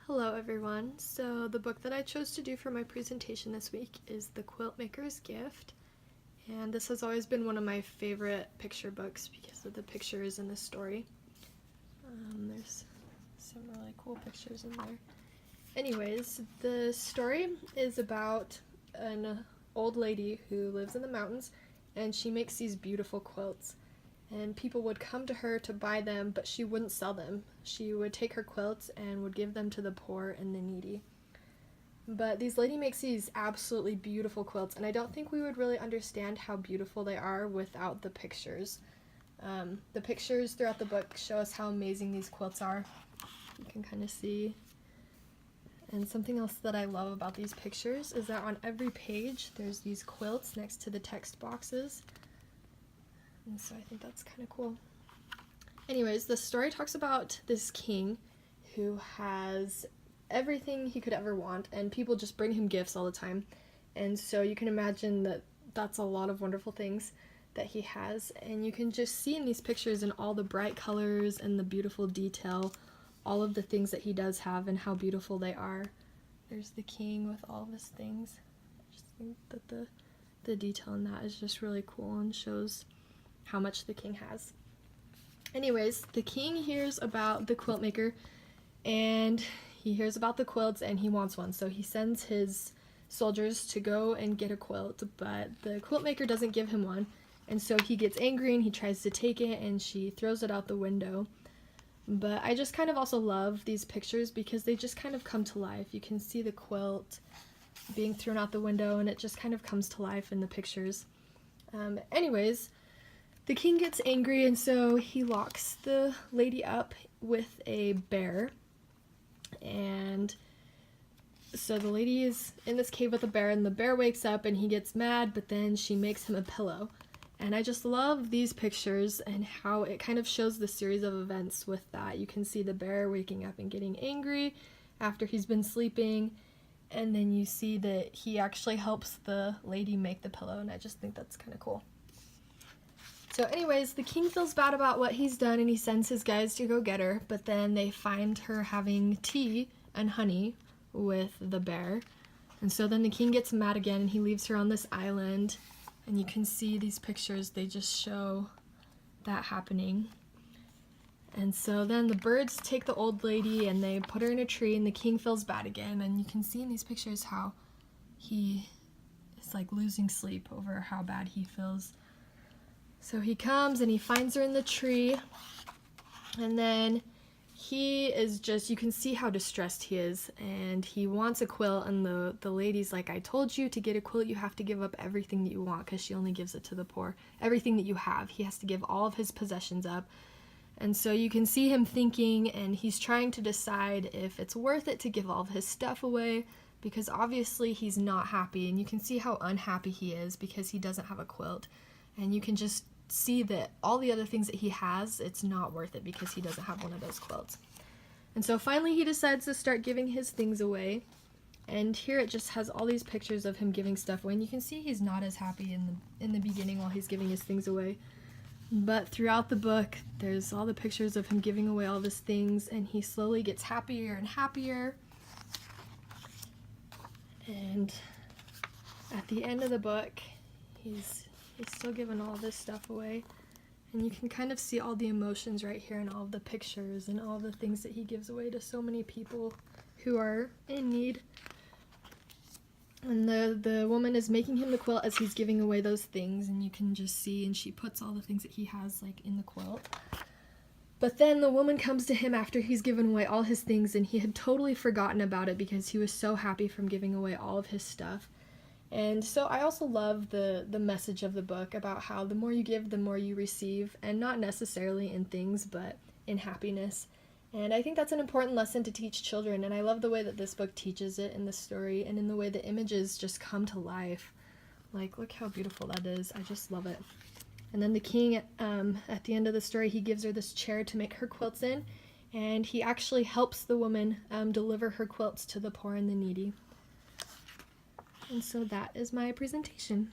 Hello everyone. So the book that I chose to do for my presentation this week is The Quiltmaker's Gift, and this has always been one of my favorite picture books because of the pictures in the story. There's some really cool pictures in there. Anyways, the story is about an old lady who lives in the mountains, and she makes these beautiful quilts. And people would come to her to buy them, but she wouldn't sell them. She would take her quilts and would give them to the poor and the needy. But this lady makes these absolutely beautiful quilts, and I don't think we would really understand how beautiful they are without the pictures. The pictures throughout the book show us how amazing these quilts are. You can kind of see. And something else that I love about these pictures is that on every page there's these quilts next to the text boxes. And so I think that's kind of cool. Anyways, the story talks about this king who has everything he could ever want, and people just bring him gifts all the time. And so you can imagine that that's a lot of wonderful things that he has, and you can just see in these pictures and all the bright colors and the beautiful detail, all of the things that he does have and how beautiful they are. There's the king with all of his things. I just think that the detail in that is just really cool and shows how much the king has. Anyways, the king hears about the quilt maker, and he hears about the quilts and he wants one, so he sends his soldiers to go and get a quilt, but the quilt maker doesn't give him one, and so he gets angry and he tries to take it, and she throws it out the window. But I just kind of also love these pictures because they just kind of come to life. You can see the quilt being thrown out the window, and it just kind of comes to life in the pictures. Anyways, the king gets angry, and so he locks the lady up with a bear. And so the lady is in this cave with a bear, and the bear wakes up and he gets mad, but then she makes him a pillow. And I just love these pictures and how it kind of shows the series of events with that. You can see the bear waking up and getting angry after he's been sleeping, and then you see that he actually helps the lady make the pillow, and I just think that's kind of cool. So anyways, the king feels bad about what he's done, and he sends his guys to go get her, but then they find her having tea and honey with the bear. And so then the king gets mad again, and he leaves her on this island, and you can see these pictures, they just show that happening. And so then the birds take the old lady and they put her in a tree, and the king feels bad again, and you can see in these pictures how he is like losing sleep over how bad he feels. So he comes and he finds her in the tree, and then he is just, you can see how distressed he is, and he wants a quilt, and the lady's like, I told you to get a quilt, you have to give up everything that you want, because she only gives it to the poor. Everything that you have. He has to give all of his possessions up. And so you can see him thinking, and he's trying to decide if it's worth it to give all of his stuff away, because obviously he's not happy, and you can see how unhappy he is because he doesn't have a quilt. And you can just see that all the other things that he has, it's not worth it because he doesn't have one of those quilts. And so finally he decides to start giving his things away, and here it just has all these pictures of him giving stuff away, and you can see he's not as happy in the beginning while he's giving his things away. But throughout the book, there's all the pictures of him giving away all of his things, and he slowly gets happier and happier. And at the end of the book, he's still giving all this stuff away, and you can kind of see all the emotions right here in all of the pictures and all the things that he gives away to so many people who are in need. And the woman is making him the quilt as he's giving away those things, and you can just see, and she puts all the things that he has like in the quilt. But then the woman comes to him after he's given away all his things, and he had totally forgotten about it because he was so happy from giving away all of his stuff. And so I also love the message of the book about how the more you give, the more you receive, and not necessarily in things, but in happiness. And I think that's an important lesson to teach children, and I love the way that this book teaches it in the story, and in the way the images just come to life. Like, look how beautiful that is. I just love it. And then the king, at the end of the story, he gives her this chair to make her quilts in, and he actually helps the woman deliver her quilts to the poor and the needy. And so that is my presentation.